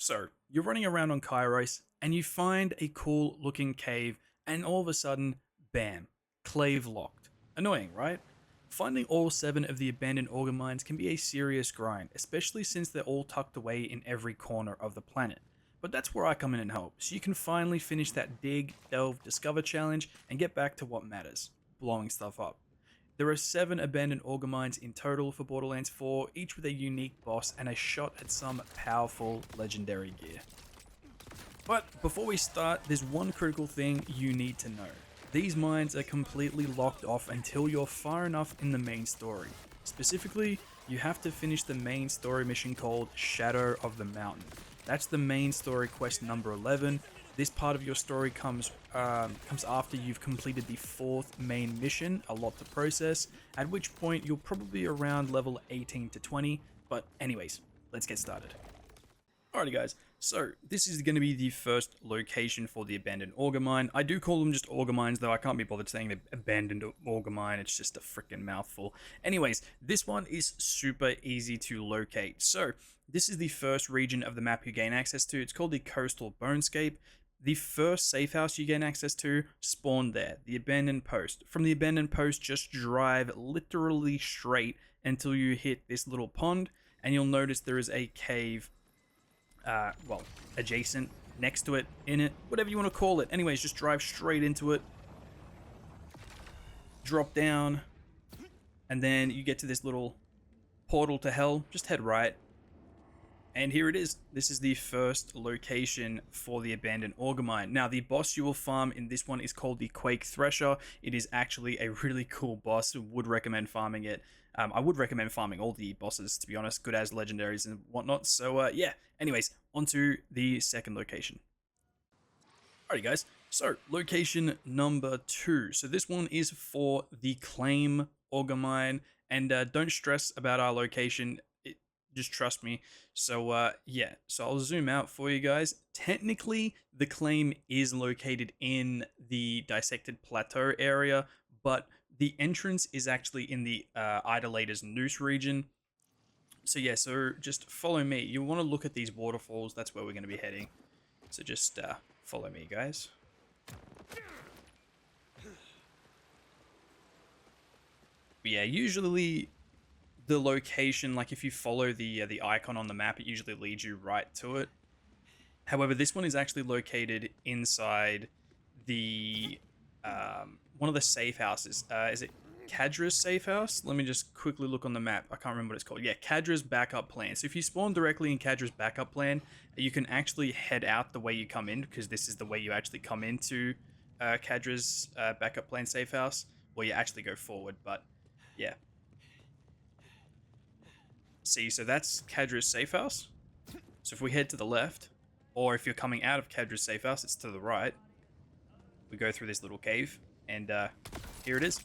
So, you're running around on Kairos and you find a cool looking cave, and all of a sudden, bam, clave locked. Annoying, right? Finding all 7 of the abandoned auger mines can be a serious grind, especially since they're all tucked away in every corner of the planet. But that's where I come in and help, so you can finally finish that dig, delve, discover challenge and get back to what matters, blowing stuff up. There are 7 abandoned auger mines in total for Borderlands 4, each with a unique boss and a shot at some powerful legendary gear. But before we start, there's one critical thing you need to know. These mines are completely locked off until you're far enough in the main story. Specifically, you have to finish the main story mission called Shadow of the Mountain. That's the main story quest number 11. This part of your story comes after you've completed the 4th main mission, a lot to process, at which point you'll probably be around level 18 to 20, but anyways, let's get started. Alrighty guys, so this is going to be the first location for the abandoned auger mine. I do call them just auger mines, though I can't be bothered saying the abandoned auger mine, it's just a freaking mouthful. Anyways, this one is super easy to locate. So this is the first region of the map you gain access to. It's called the Coastal Bonescape. The first safe house you gain access to spawned there, the abandoned post. From the abandoned post, just drive literally straight until you hit this little pond, and you'll notice there is a cave, well, adjacent, next to it, in it, whatever you want to call it. Anyways, just drive straight into it, drop down, and then you get to this little portal to hell. Just head right. And here it is. This is the first location for the abandoned auger mine. Now, the boss you will farm in this one is called the Quake Thresher. It is actually a really cool boss. Would recommend farming it. I would recommend farming all the bosses, to be honest, good as legendaries and whatnot. So, yeah. Anyways, on to the second location. Alrighty, guys. So, location number 2. So, this one is for the Claim auger mine. And don't stress about our location. Just trust me. So, yeah. So I'll zoom out for you guys. Technically, the claim is located in the Dissected Plateau area, but the entrance is actually in the Idolator's Noose region. So, yeah. So just follow me. You want to look at these waterfalls. That's where we're going to be heading. So just follow me, guys. But yeah, usually the location, like if you follow the icon on the map, it usually leads you right to it. However, this one is actually located inside the one of the safe houses. Is it Kadra's safe house? Let me just quickly look on the map. I can't remember what it's called. Yeah, Kadra's backup plan. So if you spawn directly in Kadra's backup plan, you can actually head out the way you come in, because this is the way you actually come into Kadra's backup plan safe house, where you actually go forward. But yeah. See, so that's Kadra's safe house. So if we head to the left, or if you're coming out of Kadra's safe house, it's to the right. We go through this little cave, and here it is.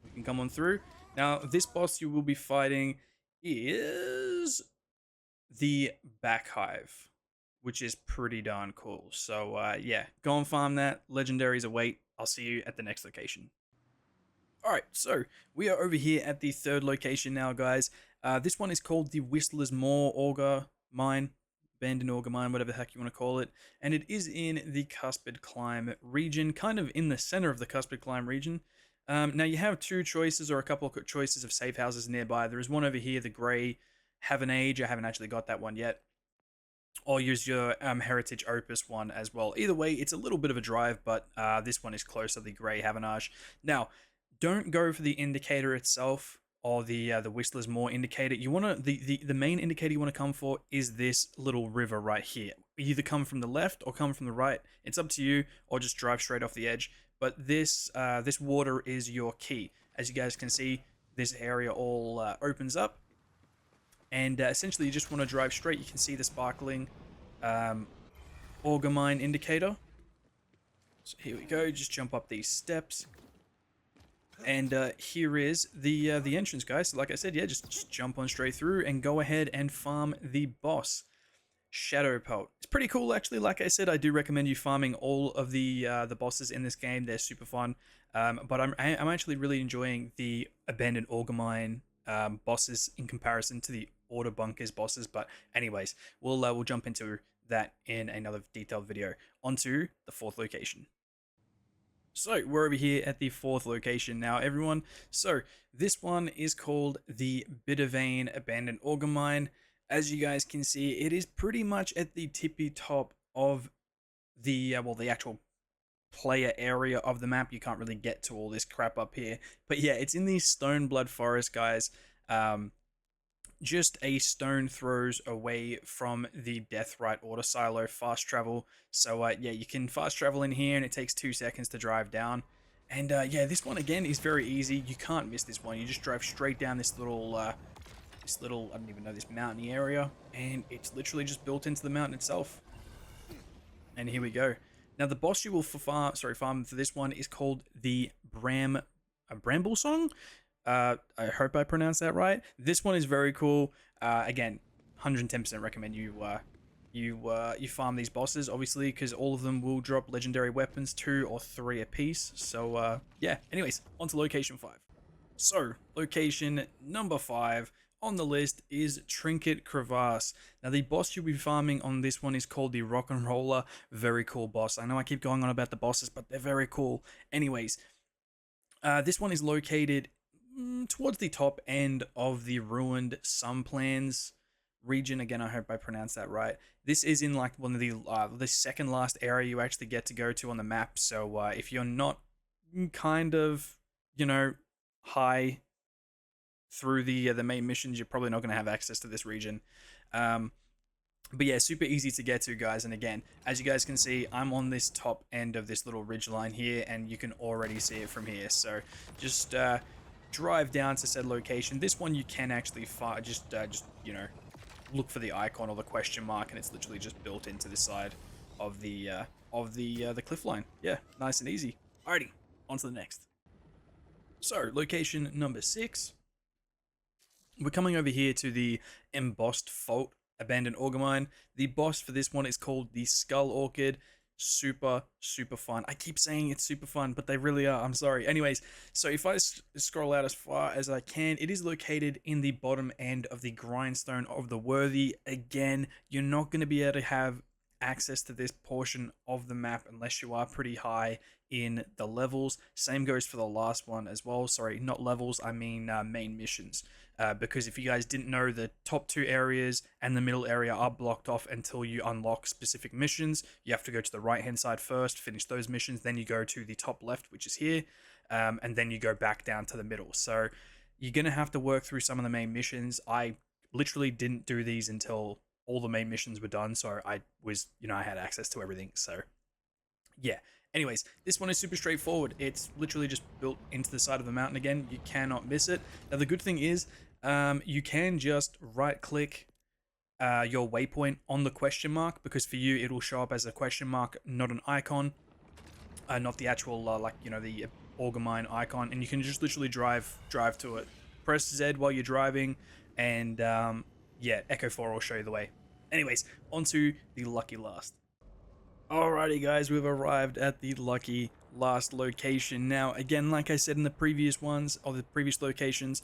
We can come on through. Now, this boss you will be fighting is the Back Hive, which is pretty darn cool. So, yeah, go and farm that. Legendaries await. I'll see you at the next location. Alright, so we are over here at the third location now, guys. This one is called the Whistler's Moor Auger Mine, abandoned auger mine, whatever the heck you want to call it. And it is in the Cuspid Climb region, kind of in the center of the Cuspid Climb region. Now, you have 2 choices, or a couple of choices of safe houses nearby. There is one over here, the Grey Have an Age. I haven't actually got that one yet. Or use your Heritage Opus one as well. Either way, it's a little bit of a drive, but this one is closer, the Grey Havenage. Now, don't go for the indicator itself, or the Whistler's Moor indicator. You want to the main indicator you want to come for is this little river right here. Either come from the left or come from the right. It's up to you, or just drive straight off the edge. But this this water is your key. As you guys can see, this area all opens up, and essentially you just want to drive straight. You can see the sparkling auger mine indicator. So here we go. Just jump up these steps. And here is the entrance, guys. So like I said, yeah, just jump on straight through and go ahead and farm the boss, Shadow Pelt. It's pretty cool, actually. Like I said, I do recommend you farming all of the bosses in this game. They're super fun. But I'm actually really enjoying the abandoned auger mine bosses in comparison to the order bunkers bosses. But anyways, we'll jump into that in another detailed video. Onto the fourth location. So we're over here at the fourth location now, everyone. So this one is called the Bittervein Abandoned Auger Mine. As you guys can see, it is pretty much at the tippy top of the the actual player area of the map. You can't really get to all this crap up here, but yeah, it's in the Stoneblood Forest, guys. Just a stone throws away from the Deathrite Auto Silo fast travel. So yeah, you can fast travel in here, and it takes 2 seconds to drive down. And yeah, this one again is very easy. You can't miss this one. You just drive straight down this little I don't even know, this mountainy area, and it's literally just built into the mountain itself. And here we go. Now the boss you will farm for this one is called the Bramble Song. I hope I pronounced that right. This one is very cool. Again, 110% recommend you farm these bosses, obviously, because all of them will drop legendary weapons, 2 or 3 apiece. So yeah. Anyways, on to location 5. So location number 5 on the list is Trinket Crevasse. Now the boss you'll be farming on this one is called the Rock and Roller. Very cool boss. I know I keep going on about the bosses, but they're very cool. Anyways, this one is located towards the top end of the ruined Sunplans region. Again, I hope I pronounced that right. This is in like one of the second last area you actually get to go to on the map. So if you're not kind of, you know, high through the main missions, you're probably not going to have access to this region. But yeah, super easy to get to, guys. And again, as you guys can see, I'm on this top end of this little ridge line here, and you can already see it from here. So just drive down to said location. This one you can actually just you know, look for the icon or the question mark, and it's literally just built into the side of the cliff line. Yeah, nice and easy. Alrighty, on to the next. So location number 6. We're coming over here to the Embossed Fault Abandoned Auger Mine. The boss for this one is called the Skull Orchid. Super fun. I keep saying it's super fun, but they really are. I'm sorry. Anyways, so if I scroll out as far as I can, it is located in the bottom end of the Grindstone of the Worthy. Again, you're not going to be able to have access to this portion of the map unless you are pretty high in the levels. Same goes for the last one as well. Sorry, not levels, I mean main missions. Because if you guys didn't know, the top 2 areas and the middle area are blocked off until you unlock specific missions. You have to go to the right hand side first, finish those missions, then you go to the top left, which is here, and then you go back down to the middle. So you're going to have to work through some of the main missions. I literally didn't do these until all the main missions were done, so I was, you know, I had access to everything. So yeah. Anyways, this one is super straightforward. It's literally just built into the side of the mountain again. You cannot miss it. Now, the good thing is you can just right-click your waypoint on the question mark, because for you, it will show up as a question mark, not an icon, not the actual, like, you know, the Auger Mine icon, and you can just literally drive to it. Press Z while you're driving, and yeah, Echo 4 will show you the way. Anyways, onto the lucky last. Alrighty, guys, we've arrived at the lucky last location. Now, again, like I said in the previous ones, or the previous locations,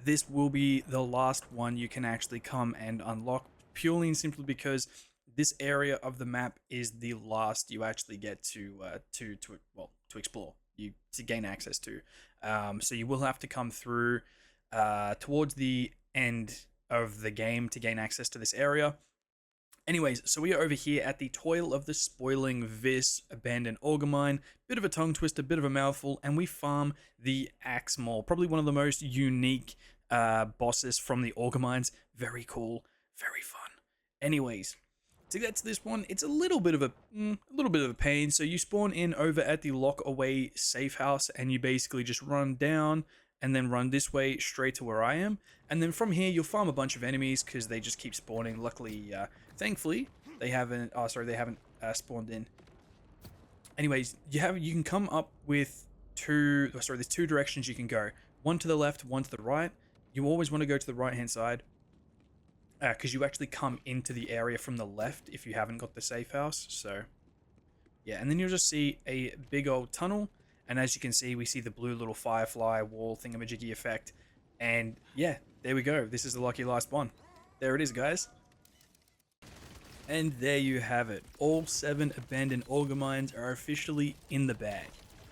this will be the last one you can actually come and unlock, purely and simply because this area of the map is the last you actually get to explore, to gain access to. So you will have to come through towards the end of the game to gain access to this area. Anyways, so we are over here at the Toil of the Spoiling Vis Abandoned Auger Mine. Bit of a tongue twister, bit of a mouthful, and we farm the Axe Maul. Probably one of the most unique bosses from the Auger Mines. Very cool, very fun. Anyways, to get to this one, it's a little bit of a pain. So you spawn in over at the Lock Away Safe House, and you basically just run down and then run this way straight to where I am. And then from here, you'll farm a bunch of enemies because they just keep spawning. Luckily, thankfully, they haven't spawned in. Anyways, you can come up with there's 2 directions you can go. One to the left, one to the right. You always want to go to the right-hand side because you actually come into the area from the left if you haven't got the safe house. So, yeah, and then you'll just see a big old tunnel. And as you can see, we see the blue little firefly wall thingamajiggy effect. And yeah, there we go. This is the lucky last one. There it is, guys. And there you have it. All 7 abandoned auger mines are officially in the bag.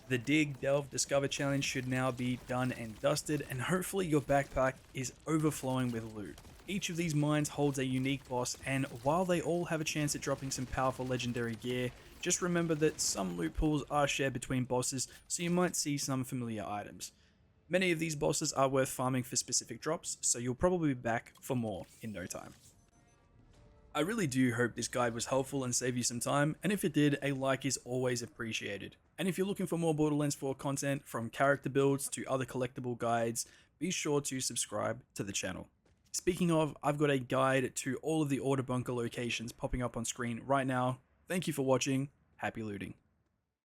The Dig, Delve, Discover challenge should now be done and dusted, and hopefully your backpack is overflowing with loot. Each of these mines holds a unique boss, and while they all have a chance at dropping some powerful legendary gear, just remember that some loot pools are shared between bosses, so you might see some familiar items. Many of these bosses are worth farming for specific drops, so you'll probably be back for more in no time. I really do hope this guide was helpful and saved you some time, and if it did, a like is always appreciated. And if you're looking for more Borderlands 4 content, from character builds to other collectible guides, be sure to subscribe to the channel. Speaking of, I've got a guide to all of the order bunker locations popping up on screen right now. Thank you for watching, happy looting.